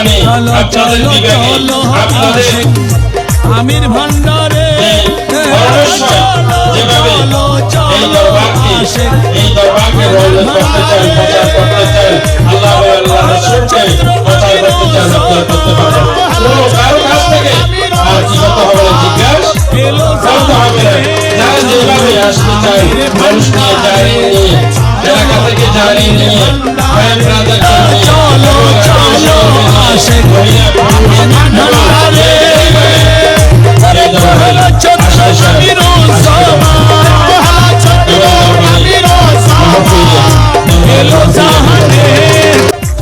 আমি আপনাদের বিবেকে আপনাদের আমির ভান্ডারে যেভাবে এই দরবারকে রওনত করতে চান, প্রচার করতে চান, আল্লাহ আল্লাহ রাসূলকে প্রচার করতে চান, আপনারা করতে পারবেন। কারো কাছ থেকে আর কি করতে হবে না, জিজ্ঞাসা করতে হবে না। যারা যেভাবে আসতে চান, মানুষ নিয়ে জারি নিয়ে, এলাকা থেকে জারি নিয়ে, ভাই ব্রাদারকে নিয়ে,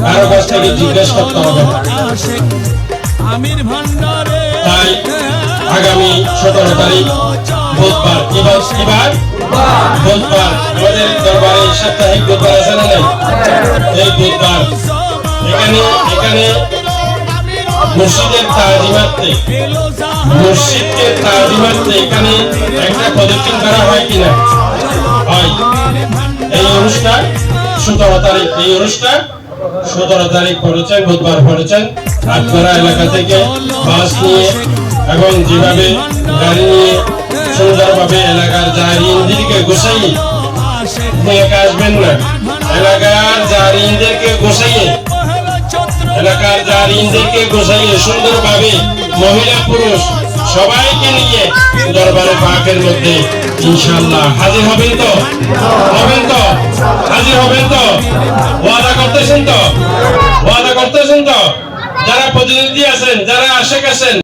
কারো কাছ থেকে জিজ্ঞেস করতে হবে। তাই আগামী 17 তারিখ বুধবার, বুধবার আমাদের দরবারে সাপ্তাহিক বুধবার আছে না নাই? এই বুধবার এখানে মসজিদের তাজিমাতে এখানে একটা প্রদক্ষিণ করা হয় কিনা? হয়। এই অনুষ্ঠান 17 তারিখ, এই অনুষ্ঠান 17 তারিখ পড়েছেন, বুধবার পড়েছেন। আপনারা এলাকা থেকে বাস নিয়ে এবং যেভাবে গাড়ি নিয়ে সুন্দরভাবে এলাকার জারিনদেরকে গোছাইয়ে একা আসবেন না, এলাকার জারিনদেরকে গোছাইয়ে সুন্দরভাবে মহিলা পুরুষ সবাইকে নিয়ে দরবারে পাকের মধ্যে ইনশাআল্লাহ হাজির হবেন তো? হাজির হবেন তো? ওয়াদা করতেছেন তো? যারা প্রতিনিধি আছেন, যারা আশেক আছেন,